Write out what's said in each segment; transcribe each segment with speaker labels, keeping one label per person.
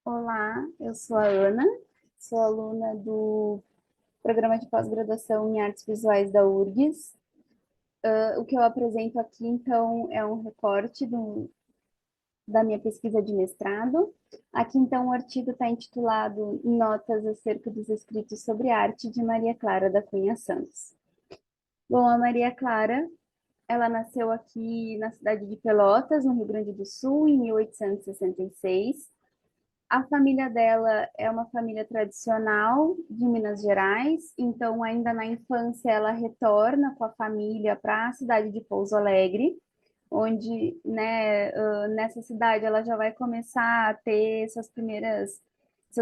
Speaker 1: Olá, eu sou a Ana, sou aluna do Programa de Pós-Graduação em Artes Visuais da URGS. O que eu apresento aqui, então, é um recorte da minha pesquisa de mestrado. Aqui, então, o artigo está intitulado Notas acerca dos escritos sobre arte de Maria Clara da Cunha Santos. Bom, a Maria Clara, ela nasceu aqui na cidade de Pelotas, no Rio Grande do Sul, em 1866. A família dela é uma família tradicional de Minas Gerais, então ainda na infância ela retorna com a família para a cidade de Pouso Alegre, onde, né, nessa cidade ela já vai começar a ter seus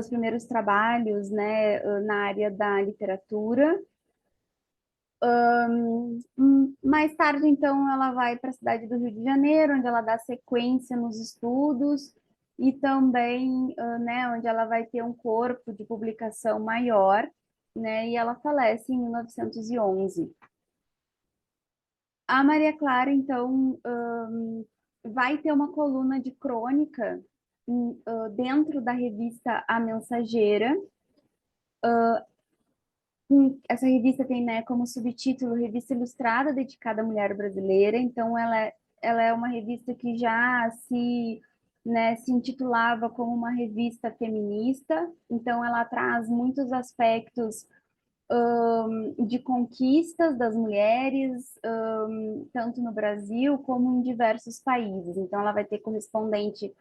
Speaker 1: primeiros trabalhos, né, na área da literatura. Mais tarde, então, ela vai para a cidade do Rio de Janeiro, onde ela dá sequência nos estudos e também, né, onde ela vai ter um corpo de publicação maior, né, e ela falece em 1911. A Maria Clara, então, vai ter uma coluna de crônica dentro da revista A Mensageira. Essa revista tem, né, como subtítulo Revista Ilustrada dedicada à mulher brasileira, então ela é uma revista que já né, se intitulava como uma revista feminista, então ela traz muitos aspectos de conquistas das mulheres, tanto no Brasil como em diversos países. Então ela vai ter correspondente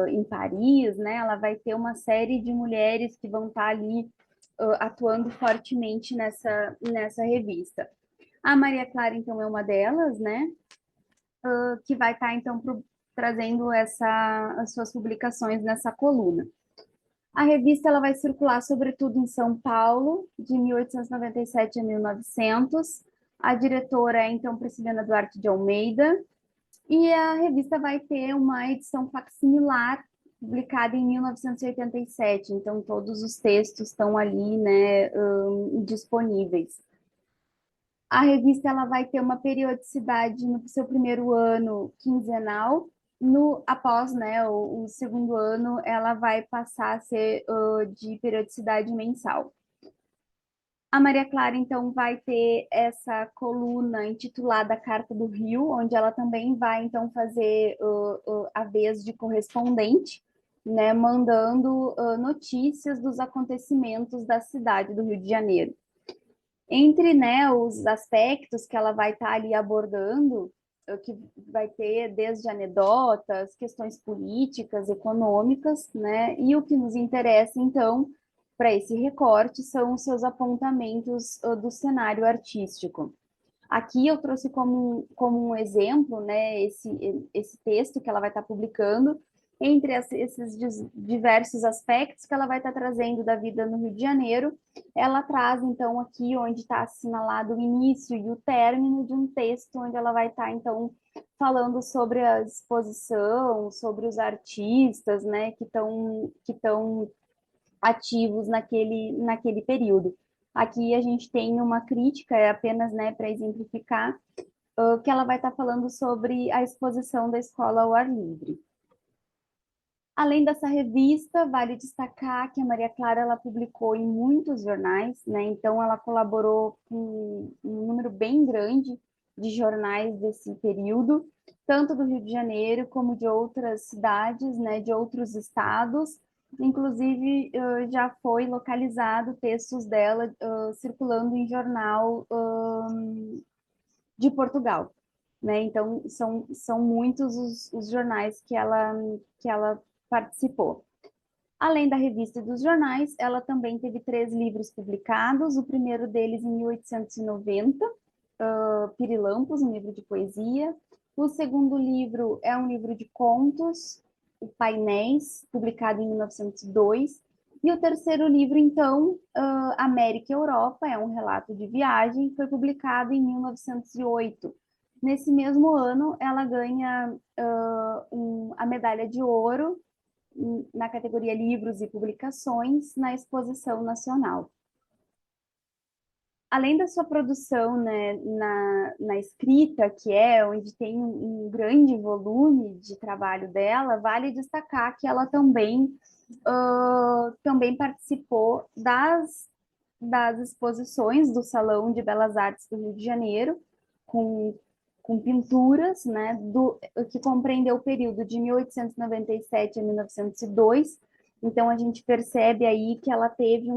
Speaker 1: em Paris, né? Ela vai ter uma série de mulheres que vão estar ali atuando fortemente nessa revista. A Maria Clara, então, é uma delas, né? Que vai estar, então, trazendo as suas publicações nessa coluna. A revista ela vai circular, sobretudo, em São Paulo, de 1897 a 1900. A diretora é, então, Prisciliana Duarte de Almeida. E a revista vai ter uma edição facsimilar publicada em 1987, então todos os textos estão ali, né, disponíveis. A revista ela vai ter uma periodicidade no seu primeiro ano quinzenal, após, né, o segundo ano ela vai passar a ser de periodicidade mensal. A Maria Clara, então, vai ter essa coluna intitulada Carta do Rio, onde ela também vai, então, fazer a vez de correspondente, né, mandando notícias dos acontecimentos da cidade do Rio de Janeiro. Entre, né, os aspectos que ela vai estar ali abordando, que vai ter desde anedotas, questões políticas, econômicas, né, e o que nos interessa, então, para esse recorte são os seus apontamentos do cenário artístico. Aqui eu trouxe como um exemplo, né, esse texto que ela vai estar publicando, entre esses diversos aspectos que ela vai estar trazendo da vida no Rio de Janeiro, ela traz, então, aqui onde está assinalado o início e o término de um texto, onde ela vai estar, então, falando sobre a exposição, sobre os artistas, né, que estão ativos naquele período. Aqui a gente tem uma crítica, é apenas, né, para exemplificar, que ela vai estar falando sobre a exposição da escola ao ar livre. Além dessa revista, vale destacar que a Maria Clara ela publicou em muitos jornais, né? Então ela colaborou com um número bem grande de jornais desse período, tanto do Rio de Janeiro como de outras cidades, né? De outros estados. Inclusive já foi localizado textos dela circulando em jornal de Portugal, né? Então são muitos os jornais que ela participou. Além da revista e dos jornais, ela também teve 3 livros publicados. O primeiro deles em 1890, Pirilampos, um livro de poesia. O segundo livro é um livro de contos, o Painéis, publicado em 1902. E o terceiro livro, então, América e Europa, é um relato de viagem, foi publicado em 1908. Nesse mesmo ano, ela ganha a medalha de ouro na categoria Livros e Publicações na Exposição Nacional. além da sua produção, né, na escrita, que é onde tem um grande volume de trabalho dela, vale destacar que ela também participou das exposições do Salão de Belas Artes do Rio de Janeiro, com, com pinturas, né, que compreendeu o período de 1897 a 1902. Então, a gente percebe aí que ela teve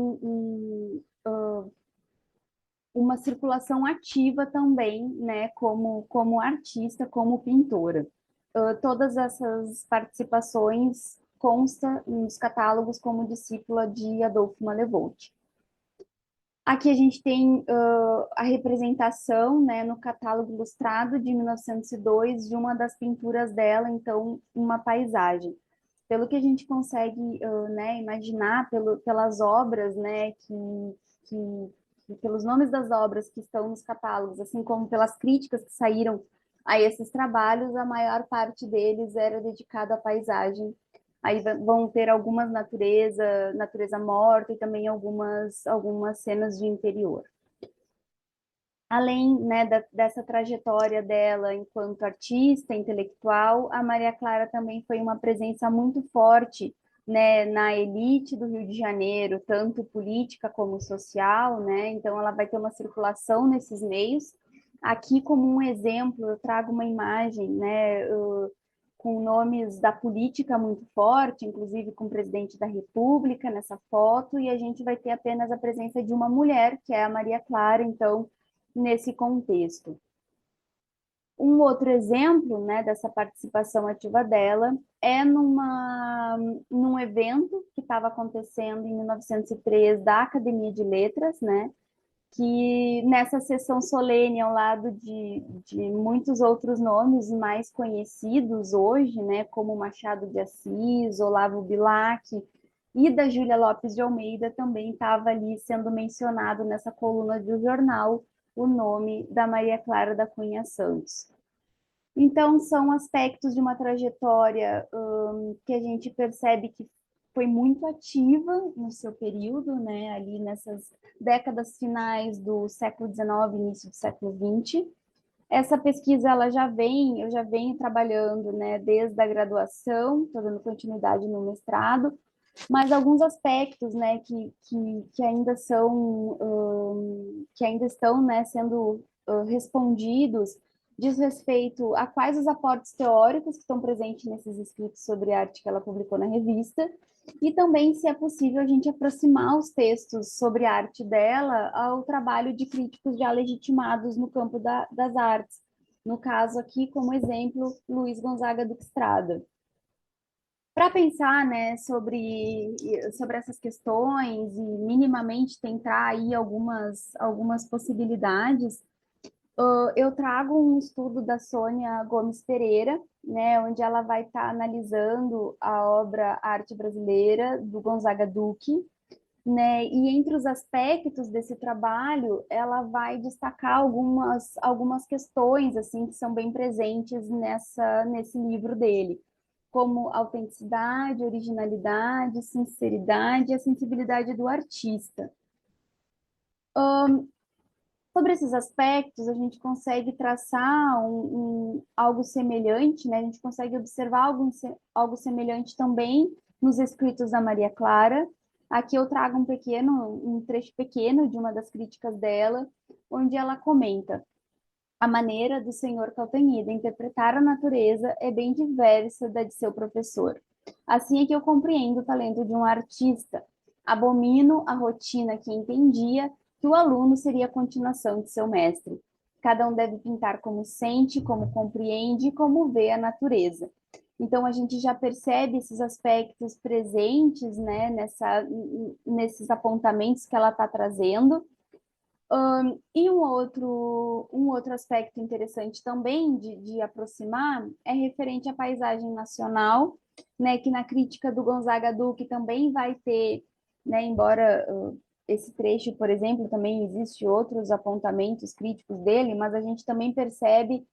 Speaker 1: uma circulação ativa também, né, como artista, como pintora. Todas essas participações consta nos catálogos como discípula de Adolfo Malevich. Aqui a gente tem a representação, né, no catálogo ilustrado de 1902 de uma das pinturas dela, então, uma paisagem. Pelo que a gente consegue, né, imaginar, pelas obras, né, pelos nomes das obras que estão nos catálogos, assim como pelas críticas que saíram a esses trabalhos, a maior parte deles era dedicada à paisagem. Aí vão ter algumas natureza morta e também algumas cenas de interior. Além, né, dessa trajetória dela enquanto artista, intelectual, a Maria Clara também foi uma presença muito forte, né, na elite do Rio de Janeiro, tanto política como social, né? Então ela vai ter uma circulação nesses meios. Aqui, como um exemplo, eu trago uma imagem, né, com nomes da política muito forte, inclusive com o presidente da República nessa foto, e a gente vai ter apenas a presença de uma mulher, que é a Maria Clara, então, nesse contexto. Um outro exemplo, né, dessa participação ativa dela é num evento que estava acontecendo em 1903 da Academia de Letras, né, que nessa sessão solene, ao lado de muitos outros nomes mais conhecidos hoje, né, como Machado de Assis, Olavo Bilac, e da Júlia Lopes de Almeida, também estava ali sendo mencionado nessa coluna do jornal o nome da Maria Clara da Cunha Santos. Então, são aspectos de uma trajetória que a gente percebe que foi muito ativa no seu período, né, ali nessas décadas finais do século XIX, início do século XX. Essa pesquisa eu já venho trabalhando, né, desde a graduação, estou dando continuidade no mestrado, mas alguns aspectos, né, que ainda são, que ainda estão, né, sendo respondidos, diz respeito a quais os aportes teóricos que estão presentes nesses escritos sobre arte que ela publicou na revista, e também se é possível a gente aproximar os textos sobre a arte dela ao trabalho de críticos já legitimados no campo das artes. No caso aqui, como exemplo, Luiz Gonzaga Duque Estrada. Para pensar, né, sobre essas questões e minimamente tentar aí algumas possibilidades, eu trago um estudo da Sônia Gomes Pereira, né, onde ela vai estar analisando a obra Arte Brasileira do Gonzaga Duque, né, e entre os aspectos desse trabalho, ela vai destacar algumas questões assim que são bem presentes nesse livro dele, como autenticidade, originalidade, sinceridade e a sensibilidade do artista. Sobre esses aspectos, a gente consegue traçar algo semelhante, né? A gente consegue observar algo semelhante também nos escritos da Maria Clara. Aqui eu trago um trecho pequeno de uma das críticas dela, onde ela comenta: a maneira do senhor Caltanheda interpretar a natureza é bem diversa da de seu professor. Assim é que eu compreendo o talento de um artista. Abomino a rotina que entendia que o aluno seria a continuação de seu mestre. Cada um deve pintar como sente, como compreende e como vê a natureza. Então, a gente já percebe esses aspectos presentes, né, nesses apontamentos que ela está trazendo. E um outro aspecto interessante também de aproximar é referente à paisagem nacional, né, que na crítica do Gonzaga Duque também vai ter, né, embora esse trecho, por exemplo, também existe outros apontamentos críticos dele, mas a gente também percebe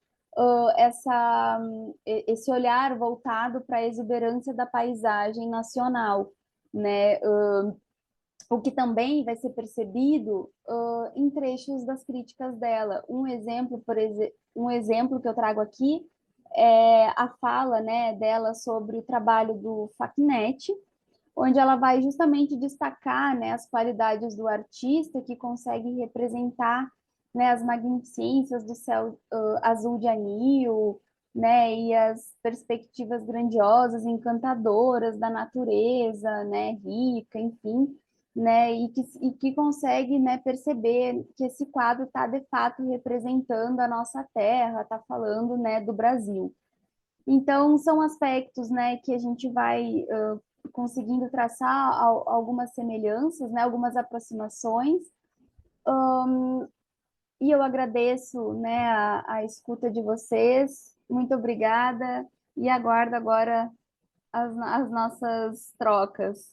Speaker 1: esse olhar voltado para a exuberância da paisagem nacional, né? o que também vai ser percebido em trechos das críticas dela. Um exemplo que eu trago aqui é a fala, né, dela sobre o trabalho do Facnet, onde ela vai justamente destacar, né, as qualidades do artista que consegue representar, né, as magnificências do céu azul de anil, né, e as perspectivas grandiosas, encantadoras da natureza, né, rica, enfim, né, e que consegue, né, perceber que esse quadro está de fato representando a nossa terra, está falando, né, do Brasil. Então, são aspectos, né, que a gente vai conseguindo traçar algumas semelhanças, né, algumas aproximações, e eu agradeço, né, a escuta de vocês, muito obrigada, e aguardo agora as nossas trocas.